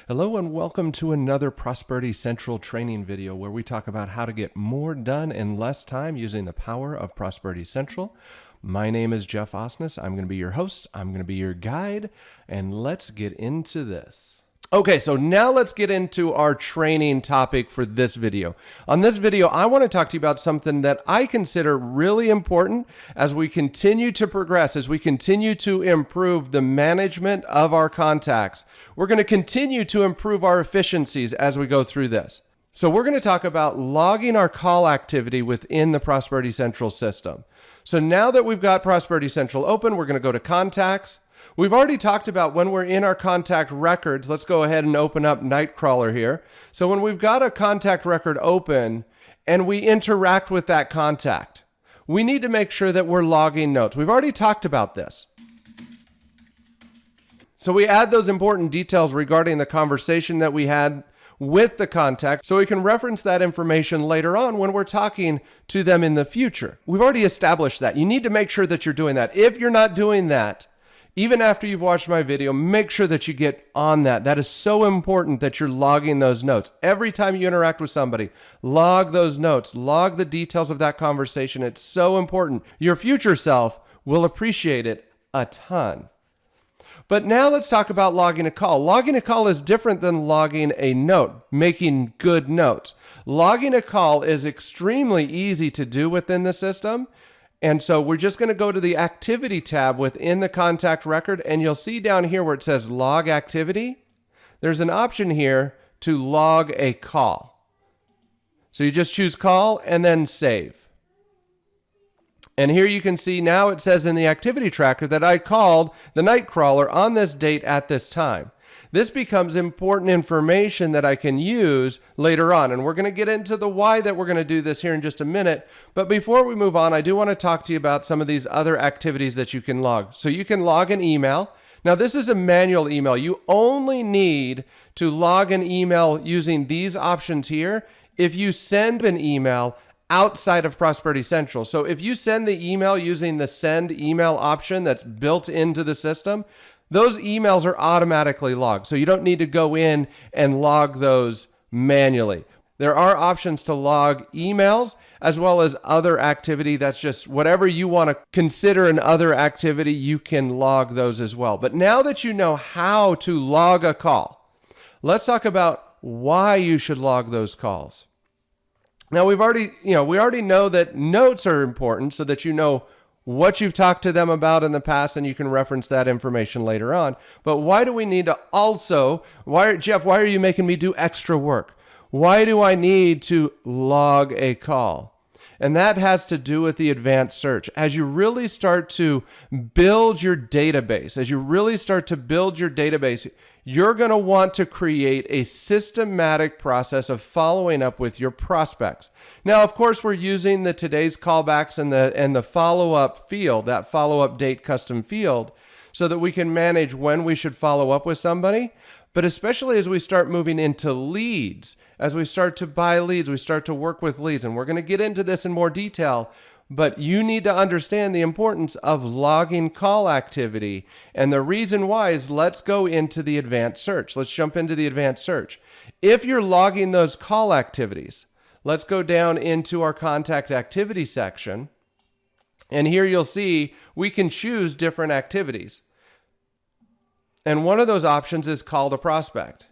Hello and welcome to another Prosperity Central training video where we talk about how to get more done in less time using the power of Prosperity Central. My name is Jeff Osnes. I'm going to be your host. I'm going to be your guide, and let's get into this. Okay, so now let's get into our training topic for this video. On this video, I want to talk to you about something that I consider really important as we continue to progress, as we continue to improve the management of our contacts. We're going to continue to improve our efficiencies as we go through this. So we're going to talk about logging our call activity within the Prosperity Central system. So now that we've got Prosperity Central open, we're going to go to Contacts. We've already talked about when we're in our contact records. Let's go ahead and open up Nightcrawler here. So when we've got a contact record open and we interact with that contact, we need to make sure that we're logging notes. We've already talked about this. So we add those important details regarding the conversation that we had with the contact so we can reference that information later on when we're talking to them in the future. We've already established that. You need to make sure that you're doing that. If you're not doing that, even after you've watched my video, make sure that you get on that. That is so important that you're logging those notes. Every time you interact with somebody, log those notes, log the details of that conversation. It's so important. Your future self will appreciate it a ton. But now let's talk about logging a call. Logging a call is different than logging a note, making good notes. Logging a call is extremely easy to do within the system. And so we're just going to go to the activity tab within the contact record, and you'll see down here where it says log activity, there's an option here to log a call. So you just choose call and then save. And here you can see now it says in the activity tracker that I called the Nightcrawler on this date at this time. This becomes important information that I can use later on. And we're going to get into the why that we're going to do this here in just a minute. But before we move on, I do want to talk to you about some of these other activities that you can log. So you can log an email. Now, this is a manual email. You only need to log an email using these options here if you send an email outside of Prosperity Central. So if you send the email using the send email option that's built into the system, those emails are automatically logged. So you don't need to go in and log those manually. There are options to log emails as well as other activity. That's just whatever you want to consider an other activity, you can log those as well. But now that you know how to log a call, let's talk about why you should log those calls. Now we already know that notes are important so that you know what you've talked to them about in the past, and you can reference that information later on. But why do we need to also, Jeff, why are you making me do extra work? Why do I need to log a call? And that has to do with the advanced search. As you really start to build your database, you're going to want to create a systematic process of following up with your prospects. Now, of course, we're using the today's callbacks and the follow-up field, that follow-up date custom field, so that we can manage when we should follow up with somebody. But especially as we start moving into leads, as we start to buy leads, we start to work with leads, and we're going to get into this in more detail. But you need to understand the importance of logging call activity. And the reason why is let's go into the advanced search. Let's jump into the advanced search. If you're logging those call activities, let's go down into our contact activity section. And here you'll see we can choose different activities. And one of those options is call to prospect.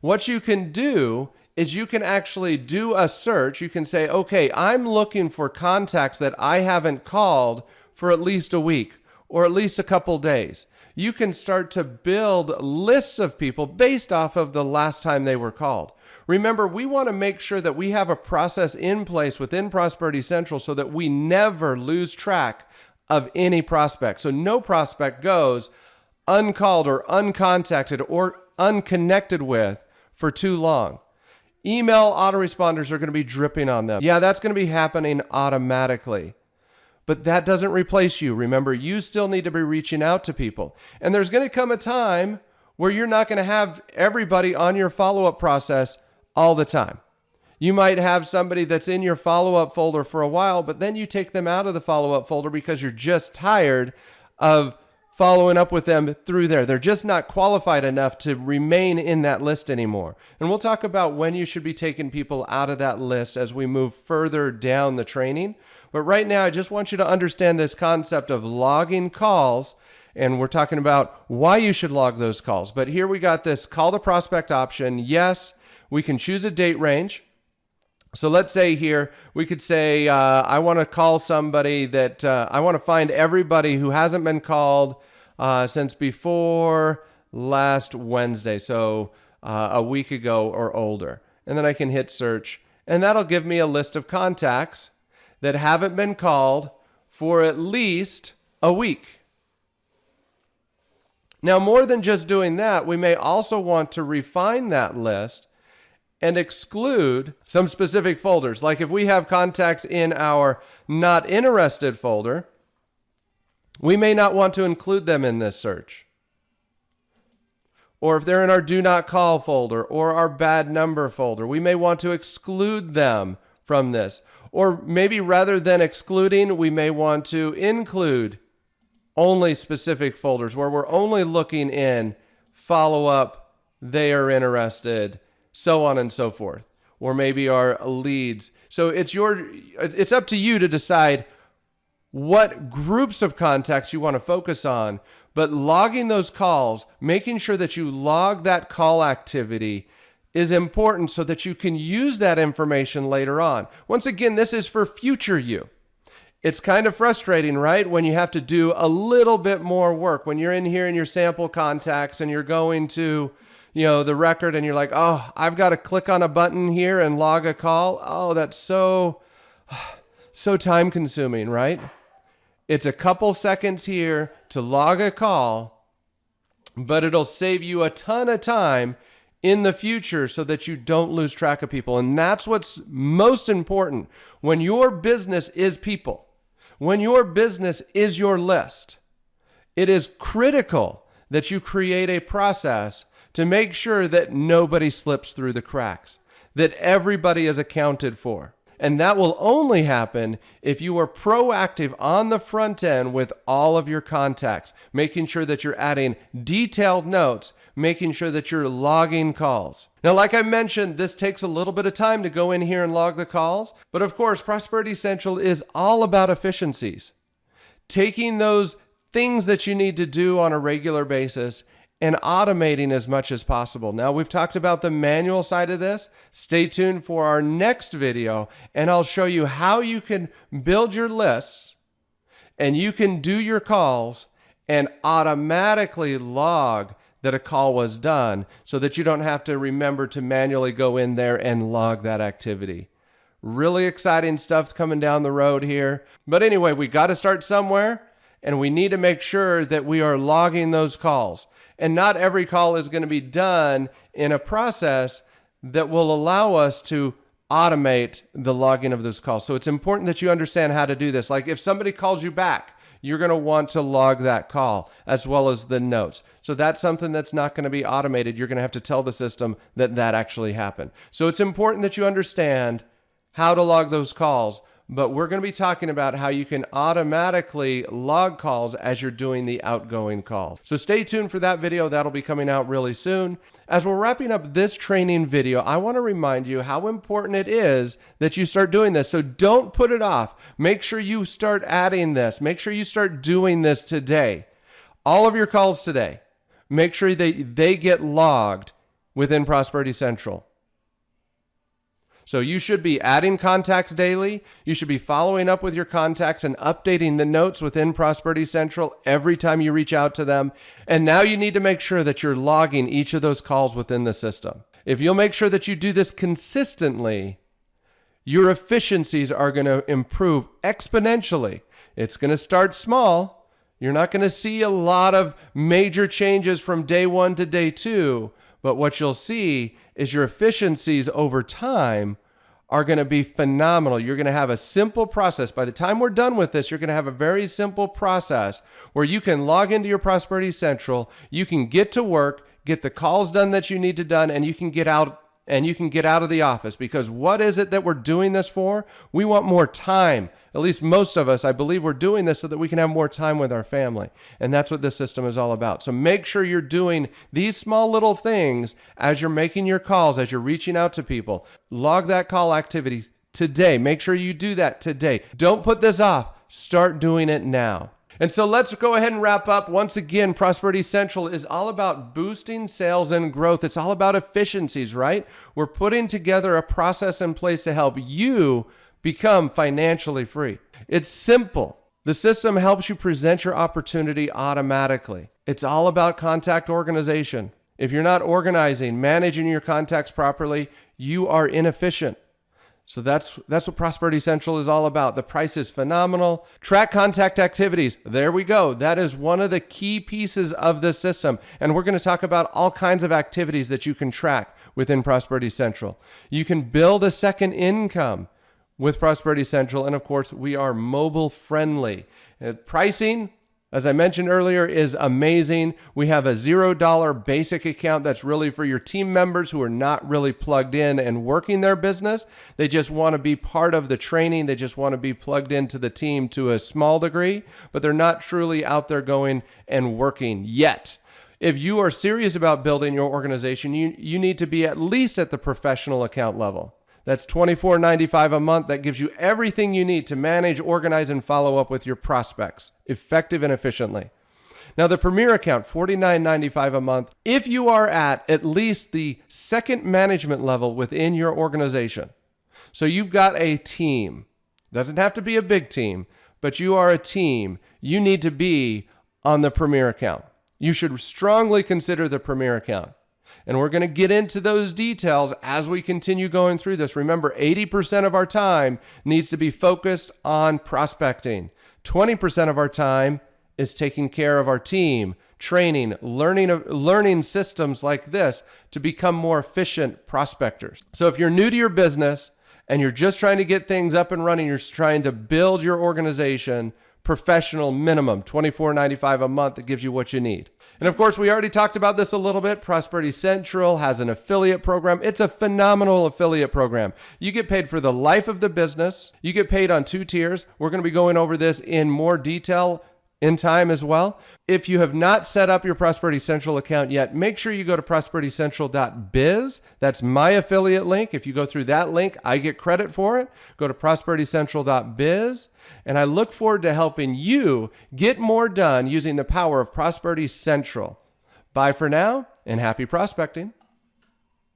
What you can do is you can actually do a search. You can say, okay, I'm looking for contacts that I haven't called for at least a week or at least a couple days. You can start to build lists of people based off of the last time they were called. Remember, we want to make sure that we have a process in place within Prosperity Central so that we never lose track of any prospect. So no prospect goes uncalled or uncontacted or unconnected with for too long. Email autoresponders are going to be dripping on them. Yeah, that's going to be happening automatically. But that doesn't replace you. Remember, you still need to be reaching out to people. And there's going to come a time where you're not going to have everybody on your follow-up process all the time. You might have somebody that's in your follow-up folder for a while, but then you take them out of the follow-up folder because you're just tired of following up with them through there. They're just not qualified enough to remain in that list anymore. And we'll talk about when you should be taking people out of that list as we move further down the training. But right now, I just want you to understand this concept of logging calls. And we're talking about why you should log those calls. But here we got this call to prospect option. Yes, we can choose a date range. So let's say here, we could say, I want to call somebody that, I want to find everybody who hasn't been called since before last Wednesday. So a week ago or older. And then I can hit search. And that'll give me a list of contacts that haven't been called for at least a week. Now, more than just doing that, we may also want to refine that list and exclude some specific folders. Like if we have contacts in our not interested folder, we may not want to include them in this search. Or if they're in our do not call folder or our bad number folder, we may want to exclude them from this. Or maybe rather than excluding, we may want to include only specific folders where we're only looking in follow up, they are interested, so on and so forth, or maybe our leads. So it's up to you to decide what groups of contacts you want to focus on, but logging those calls, making sure that you log that call activity is important so that you can use that information later on. Once again, this is for future you. It's kind of frustrating, right? When you have to do a little bit more work, when you're in here in your sample contacts and you're going to, the record and you're like, oh, I've got to click on a button here and log a call. Oh, that's so time consuming, right? It's a couple seconds here to log a call, but it'll save you a ton of time in the future so that you don't lose track of people. And that's what's most important when your business is people. When your business is your list, it is critical that you create a process to make sure that nobody slips through the cracks, that everybody is accounted for. And that will only happen if you are proactive on the front end with all of your contacts, making sure that you're adding detailed notes, making sure that you're logging calls. Now, like I mentioned, this takes a little bit of time to go in here and log the calls. But of course, Prosperity Central is all about efficiencies. Taking those things that you need to do on a regular basis and automating as much as possible. Now, we've talked about the manual side of this. Stay tuned for our next video, and I'll show you how you can build your lists and you can do your calls and automatically log that a call was done so that you don't have to remember to manually go in there and log that activity. Really exciting stuff coming down the road here. But anyway, we got to start somewhere, and we need to make sure that we are logging those calls. And not every call is going to be done in a process that will allow us to automate the logging of those calls. So it's important that you understand how to do this. Like if somebody calls you back, you're going to want to log that call as well as the notes. So that's something that's not going to be automated. You're going to have to tell the system that that actually happened. So it's important that you understand how to log those calls, but we're going to be talking about how you can automatically log calls as you're doing the outgoing call. So stay tuned for that video. That'll be coming out really soon. As we're wrapping up this training video, I want to remind you how important it is that you start doing this. So don't put it off. Make sure you start adding this. Make sure you start doing this today. All of your calls today, make sure they get logged within Prosperity Central. So you should be adding contacts daily. You should be following up with your contacts and updating the notes within Prosperity Central every time you reach out to them. And now you need to make sure that you're logging each of those calls within the system. If you'll make sure that you do this consistently, your efficiencies are going to improve exponentially. It's going to start small. You're not going to see a lot of major changes from day one to day two. But what you'll see is your efficiencies over time are going to be phenomenal. You're going to have a simple process. By the time we're done with this, you're going to have a very simple process where you can log into your Prosperity Central, you can get to work, get the calls done that you need to done, and you can get out and you can get out of the office, because what is it that we're doing this for? We want more time. At least most of us, I believe we're doing this so that we can have more time with our family. And that's what this system is all about. So make sure you're doing these small little things as you're making your calls, as you're reaching out to people. Log that call activity today. Make sure you do that today. Don't put this off. Start doing it now. And so let's go ahead and wrap up. Once again, Prosperity Central is all about boosting sales and growth. It's all about efficiencies, right? We're putting together a process in place to help you become financially free. It's simple. The system helps you present your opportunity automatically. It's all about contact organization. If you're not organizing, managing your contacts properly, you are inefficient. So that's what Prosperity Central is all about. The price is phenomenal. Track contact activities. There we go. That is one of the key pieces of this system. And we're going to talk about all kinds of activities that you can track within Prosperity Central. You can build a second income with Prosperity Central. And of course, we are mobile friendly. Pricing, as I mentioned earlier, is amazing. We have a $0 basic account that's really for your team members who are not really plugged in and working their business. They just want to be part of the training. They just want to be plugged into the team to a small degree, but they're not truly out there going and working yet. If you are serious about building your organization, you need to be at least at the professional account level. That's $24.95 a month. That gives you everything you need to manage, organize, and follow up with your prospects effective and efficiently. Now, the Premier account, $49.95 a month, if you are at least the second management level within your organization. So you've got a team. Doesn't have to be a big team, but you are a team. You need to be on the Premier account. You should strongly consider the Premier account. And we're going to get into those details as we continue going through this. Remember, 80% of our time needs to be focused on prospecting. 20% of our time is taking care of our team, training, learning systems like this to become more efficient prospectors. So if you're new to your business and you're just trying to get things up and running, you're trying to build your organization, professional minimum, $24.95 a month, that gives you what you need. And of course, we already talked about this a little bit. Prosperity Central has an affiliate program. It's a phenomenal affiliate program. You get paid for the life of the business. You get paid on 2 tiers. We're going to be going over this in more detail in time as well. If you have not set up your Prosperity Central account yet, make sure you go to prosperitycentral.biz. That's my affiliate link. If you go through that link, I get credit for it. Go to prosperitycentral.biz. And I look forward to helping you get more done using the power of Prosperity Central. Bye for now, and happy prospecting.